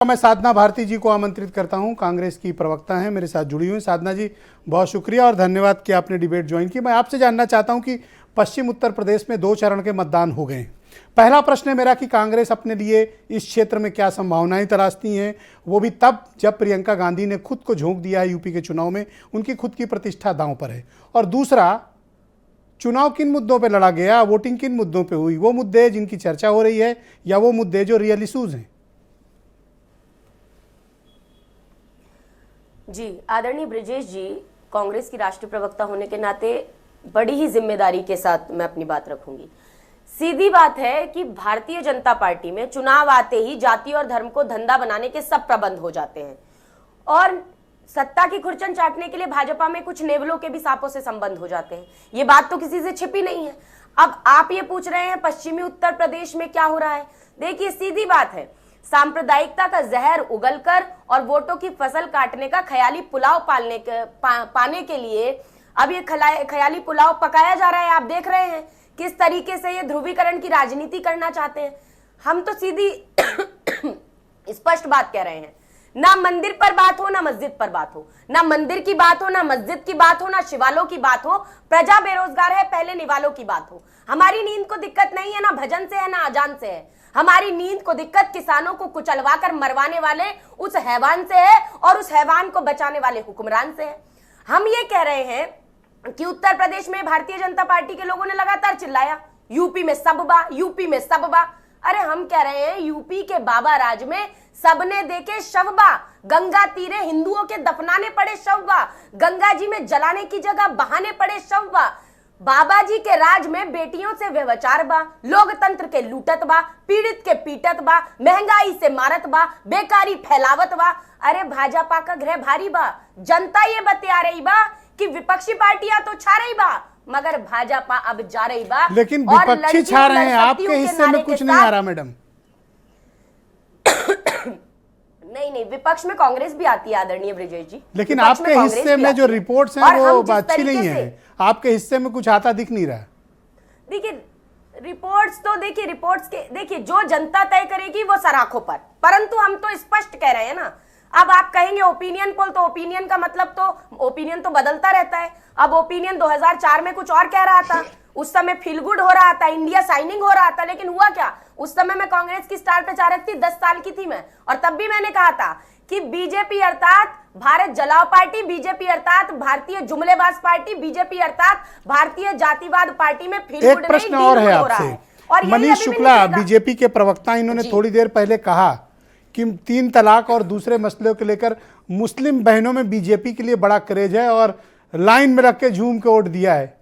मैं साधना भारती जी को आमंत्रित करता हूं। कांग्रेस की प्रवक्ता हैं, मेरे साथ जुड़ी हुई। साधना जी, बहुत शुक्रिया और धन्यवाद कि आपने डिबेट ज्वाइन की। मैं आपसे जानना चाहता हूं कि पश्चिम उत्तर प्रदेश में 2 चरण के मतदान हो गए। पहला प्रश्न है मेरा कि कांग्रेस अपने लिए इस क्षेत्र में क्या संभावनाएं तलाशती हैं, वो भी तब जब प्रियंका गांधी ने खुद को झोंक दिया है यूपी के चुनाव में, उनकी खुद की प्रतिष्ठा दांव पर है। और दूसरा, चुनाव किन मुद्दों पर लड़ा गया, वोटिंग किन मुद्दों पर हुई, वो मुद्दे जिनकी चर्चा हो रही है या वो मुद्दे जो रियल इशूज हैं। जी, आदरणीय ब्रिजेश जी, कांग्रेस की राष्ट्रीय प्रवक्ता होने के नाते बड़ी ही जिम्मेदारी के साथ मैं अपनी बात रखूंगी। सीधी बात है कि भारतीय जनता पार्टी में चुनाव आते ही जाति और धर्म को धंधा बनाने के सब प्रबंध हो जाते हैं और सत्ता की खुरचन चाटने के लिए भाजपा में कुछ नेवलों के भी सांपों से संबंध हो जाते हैं। ये बात तो किसी से छिपी नहीं है। अब आप ये पूछ रहे हैं पश्चिमी उत्तर प्रदेश में क्या हो रहा है। देखिए, सीधी बात है, सांप्रदायिकता का जहर उगलकर और वोटों की फसल काटने का ख्याली पुलाव पाने के लिए अब ये ख्याली पुलाव पकाया जा रहा है। आप देख रहे हैं किस तरीके से ये ध्रुवीकरण की राजनीति करना चाहते हैं। हम तो सीधी स्पष्ट बात कह रहे हैं, ना मंदिर पर बात हो, ना मस्जिद पर बात हो, ना मंदिर की बात हो, ना मस्जिद की बात हो, ना शिवालों की बात हो। प्रजा बेरोजगार है, पहले निवालों की बात हो। हमारी नींद को दिक्कत नहीं है, ना भजन से है, ना अजान से है। हमारी नींद को दिक्कत किसानों को कुचलवा कर मरवाने वाले उस हैवान से है और उस हैवान को बचाने वाले हुक्मरान से है। हम ये कह रहे हैं कि उत्तर प्रदेश में भारतीय जनता पार्टी के लोगों ने लगातार चिल्लाया, यूपी में सब बा, यूपी में सब बा। अरे हम कह रहे हैं, यूपी के बाबा राज में सबने देखे शवबा, गंगा तीरे हिंदुओं के दफनाने पड़े शवबा, गंगा जी में जलाने की जगह बहाने पड़े शवबा। बाबा जी के राज में बेटियों से व्यभिचार बा, लोकतंत्र के लूटत बा, पीड़ित के पीटत बा, महंगाई से मारत बा, बेकारी फैलावत बा। अरे भाजपा का ग्रह भारी बा। जनता ये बता रही बा कि विपक्षी पार्टियां तो छा रही बा, मगर भाजपा अब जा रही बा। लेकिन विपक्षी छा रहे हैं, आपके हिस्से में कुछ नहीं आ रहा मैडम। नहीं, विपक्ष में कांग्रेस भी आती है आदरणीय ब्रिजेश जी। लेकिन आपके हिस्से में जो रिपोर्ट्स हैं वो अच्छी नहीं है। आपके हिस्से में कुछ आता दिख नहीं रहा। देखिए, रिपोर्ट्स तो देखिए जो जनता तय करेगी वो सराखों पर, परंतु हम तो स्पष्ट कह रहे हैं ना। अब आप कहेंगे ओपिनियन पोल, तो ओपिनियन का मतलब तो ओपिनियन तो बदलता रहता है। अब ओपिनियन 2004 में कुछ और कह रहा था, उस समय फील गुड हो रहा था, इंडिया साइनिंग हो रहा था, लेकिन हुआ क्या? उस समय मैं कांग्रेस की स्टार प्रचारक थी, 10 साल की थी मैं, और तब भी मैंने कहा था कि बीजेपी अर्थात भारत जलाओ पार्टी, बीजेपी अर्थात भारतीय जुमलेबाज पार्टी, बीजेपी अर्थात भारतीय जातिवाद पार्टी में फील गुड। एक प्रश्न और है आपसे। मनीष शुक्ला, बीजेपी के प्रवक्ता, इन्होंने थोड़ी देर पहले कहा कि 3 तलाक और दूसरे मसलों को लेकर मुस्लिम बहनों में बीजेपी के लिए बड़ा क्रेज है और लाइन में रख के झूम के वोट दिया है।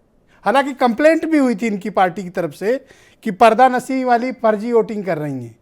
हालांकि कंप्लेंट भी हुई थी इनकी पार्टी की तरफ से कि पर्दा नशी वाली फर्जी वोटिंग कर रही हैं।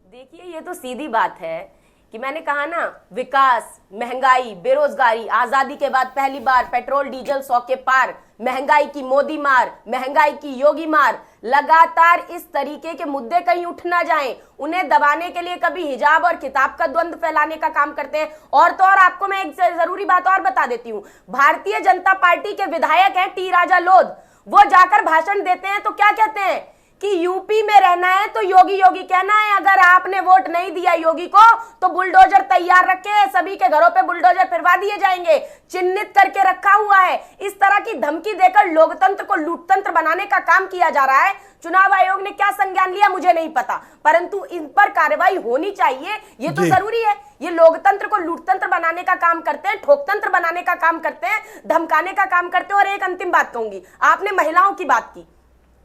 देखिए, ये तो सीधी बात है कि मैंने कहा ना, विकास, महंगाई, बेरोजगारी, आजादी के बाद पहली बार पेट्रोल डीजल 100 के पार, महंगाई की मोदी मार, महंगाई की योगी मार। लगातार इस तरीके के मुद्दे कहीं उठ ना जाएं, उन्हें दबाने के लिए कभी हिजाब और किताब का द्वंद्व फैलाने का काम करते हैं। और तो और आपको मैं एक जरूरी बात और बता देती हूं, भारतीय जनता पार्टी के विधायक हैं टी राजा लोध, वो जाकर भाषण देते हैं तो क्या कहते हैं कि यूपी में रहना है तो योगी योगी कहना है। अगर आपने वोट नहीं दिया योगी को तो बुलडोजर तैयार रखे, सभी के घरों पे बुलडोजर फिरवा दिए जाएंगे, चिन्हित करके रखा हुआ है। इस तरह की धमकी देकर लोकतंत्र को लूटतंत्र बनाने का काम किया जा रहा है। चुनाव आयोग ने क्या संज्ञान लिया मुझे नहीं पता, परंतु इन पर कार्रवाई होनी चाहिए, ये तो जरूरी है। ये लोकतंत्र को लूटतंत्र बनाने का काम करते हैं, ठोकतंत्र बनाने का काम करते हैं, धमकाने का काम करते हैं। और एक अंतिम बात कहूंगी, आपने महिलाओं की बात की,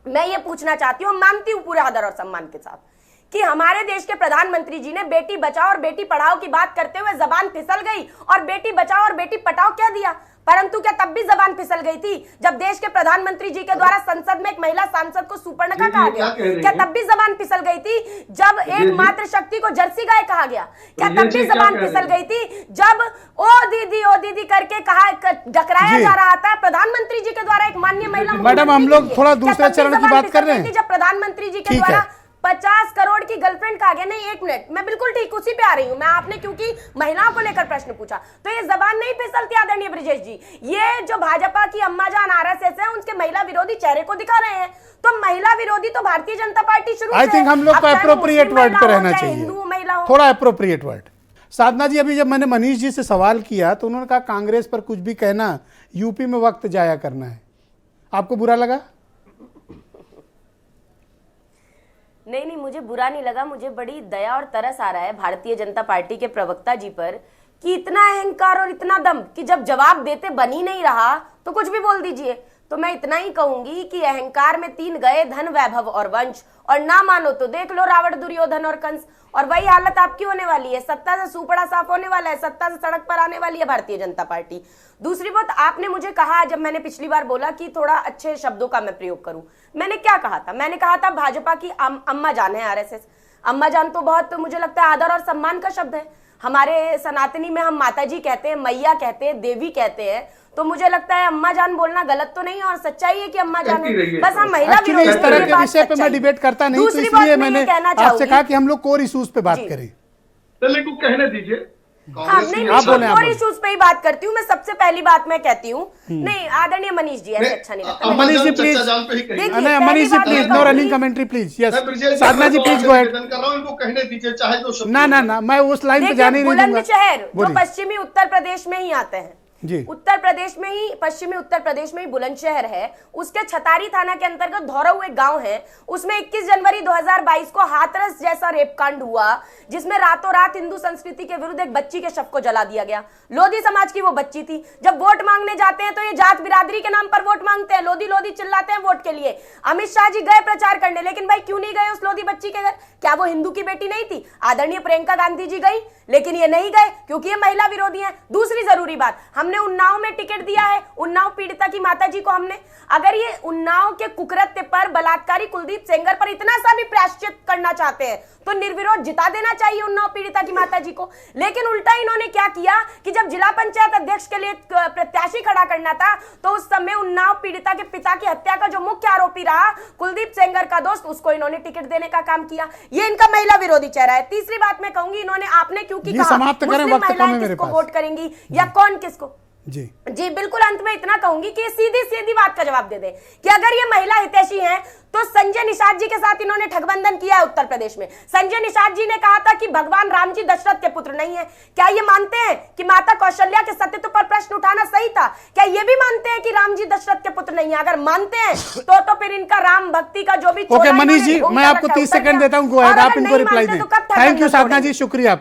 मैं ये पूछना चाहती हूँ, मानती हूँ पूरे आदर और सम्मान के साथ कि हमारे देश के प्रधानमंत्री जी ने बेटी बचाओ और बेटी पढ़ाओ की बात करते हुए जबान फिसल गई और बेटी बचाओ और बेटी पढ़ाओ कह दिया, परंतु क्या तब भी जबान फिसल गई थी जब देश के प्रधानमंत्री जी के द्वारा संसद में एक महिला सांसद को सुपर्णखा कहा गया? क्या तब भी जबान फिसल गई थी जब एक मात्र शक्ति को जर्सी गाय कहा गया? क्या तब भी जबान फिसल गई थी जब ओ दीदी करके कहा डकराया जा रहा था प्रधानमंत्री जी के द्वारा एक माननीय महिला? मैडम, हम लोग थोड़ा दूसरे चरण की बात कर रहे हैं। जब प्रधानमंत्री जी के द्वारा 50 करोड़ की गर्लफ्रेंड कहा गया। नहीं, एक मिनट, मैं बिल्कुल ठीक उसी पे आ रही हूँ। मैं आपने क्योंकि महिलाओं को लेकर प्रश्न पूछा तो ये जबान नहीं फिसलती आदरणीय ब्रिजेश जी। ये जो भाजपा की अम्माजान आरएसएस है उनके महिला विरोधी चेहरे को दिखा रहे हैं। तो महिला विरोधी तो भारतीय जनता पार्टी शुरू आई से थिंक हम लोग अब को चाहे अप्रोप्रिएट मुस्लिम वर्ड पे महिला हो, रहना चाहे चाहिए, हिंदू महिला हो। थोड़ा अप्रोप्रिएट वर्ड। साधना जी, अभी जब मैंने मनीष जी से सवाल किया तो उन्होंने कहा कांग्रेस पर कुछ भी कहना यूपी में वक्त जाया करना है। आपको बुरा लगा? नहीं, मुझे बुरा नहीं लगा। मुझे बड़ी दया और तरस आ रहा है भारतीय जनता पार्टी के प्रवक्ता जी पर कि इतना अहंकार और इतना दम कि जब जवाब देते बन ही नहीं रहा तो कुछ भी बोल दीजिए। तो मैं इतना ही कहूंगी कि अहंकार में 3 गए, धन वैभव और वंश, और ना मानो तो देख लो रावण, दुर्योधन और कंस। और वही हालत आपकी होने वाली है। सत्ता से सुपड़ा साफ होने वाला है, सत्ता से सड़क पर आने वाली है भारतीय जनता पार्टी। दूसरी बात, आपने मुझे कहा, जब मैंने पिछली बार बोला कि थोड़ा अच्छे शब्दों का मैं प्रयोग करूं, मैंने क्या कहा था? मैंने कहा था भाजपा की अम्मा जान है आरएसएस। अम्मा जान तो बहुत, मुझे लगता है, आदर और सम्मान का शब्द है। हमारे सनातनी में हम माता जी कहते हैं, मैया कहते हैं, देवी कहते हैं। तो मुझे लगता है अम्मा जान बोलना गलत तो नहीं है, और सच्चाई है कि अम्मा जान है। बस हम महिला एक्चुअली इस तरह के विषय पे मैं डिबेट करता नहीं, तो इसलिए मैंने आपसे कहा कि हम लोग कोर इश्यूज पे बात करें। चलिए को कहने दीजिए। हाँ, नहीं, और इश्यूज पे ही बात करती हूँ मैं। सबसे पहली बात मैं कहती हूँ, नहीं आदरणीय मनीष जी, ऐसे अच्छा नहीं लगता। Manish ji please, Manish ji please, no running commentary please. Yes Sadhana ji please go ahead. इनको कहने दीजिए, चाहे जो ना, मैं उस लाइन पे जाने ही नहीं दूंगा। बुलंदशहर जो पश्चिमी उत्तर प्रदेश में ही आते हैं जी, उत्तर प्रदेश में ही, पश्चिमी उत्तर प्रदेश में ही बुलंदशहर है। उसके छतारी थाना के अंतर्गत धौरव एक गांव है। उसमें 21 जनवरी 2022 को हाथरस जैसा रेप कांड हुआ, जिसमें रातों रात हिंदू संस्कृति के विरुद्ध एक बच्ची के शव को जला दिया गया। लोधी समाज की वो बच्ची थी। जब वोट मांगने जाते हैं तो ये जात बिरादरी के नाम पर वोट मांगते हैं, लोधी लोधी चिल्लाते हैं वोट के लिए। अमित शाह जी गए प्रचार करने, लेकिन भाई क्यों नहीं गए उस लोधी बच्ची के घर? क्या वो हिंदू की बेटी नहीं थी? आदरणीय प्रियंका गांधी जी गई, लेकिन ये नहीं गए क्योंकि ये महिला विरोधी हैं। दूसरी जरूरी बात, हमने उन्नाव में टिकट दिया है, उन्नाव पीड़िता की माता जी को हमने। अगर ये उन्नाव के कुकृत्य पर, बलात्कारी कुलदीप सेंगर पर इतना सा भी प्रायश्चित करना चाहते हैं तो निर्विरोध जिता देना चाहिए उन्नाव पीड़िता की माता जी को। लेकिन उल्टा इन्होंने क्या किया कि जब जिला पंचायत अध्यक्ष के लिए प्रत्याशी खड़ा करना था तो उस समय उन्नाव पीड़िता के पिता की हत्या का जो मुख्य आरोपी रहा कुलदीप सेंगर का दोस्त, उसको इन्होंने टिकट देने का काम किया। ये इनका महिला विरोधी चेहरा है। तीसरी बात मैं कहूंगी, इन्होंने, आपने क्योंकि कहा मुस्लिम महिलाएं किसको वोट करेंगी या कौन किसको, जी बिल्कुल अंत में इतना कहूंगी कि सीधी सीधी बात का जवाब दे दे कि अगर ये महिला हितैषी हैं तो संजय निषाद जी के साथ इन्होंने ठगबंधन किया है उत्तर प्रदेश में। संजय निषाद जी ने कहा था कि भगवान राम जी दशरथ के पुत्र नहीं है। क्या ये मानते हैं कि माता कौशल्या के सतीत्व पर प्रश्न उठाना सही था? क्या ये भी मानते हैं कि राम जी दशरथ के पुत्र नहीं है? अगर मानते हैं तो फिर इनका राम भक्ति का जो भी ओके मनीष जी, मैं आपको 30 सेकंड देता हूँ, गो अहेड, आप इनको रिप्लाई दें। थैंक यू साधना जी, शुक्रिया आपका।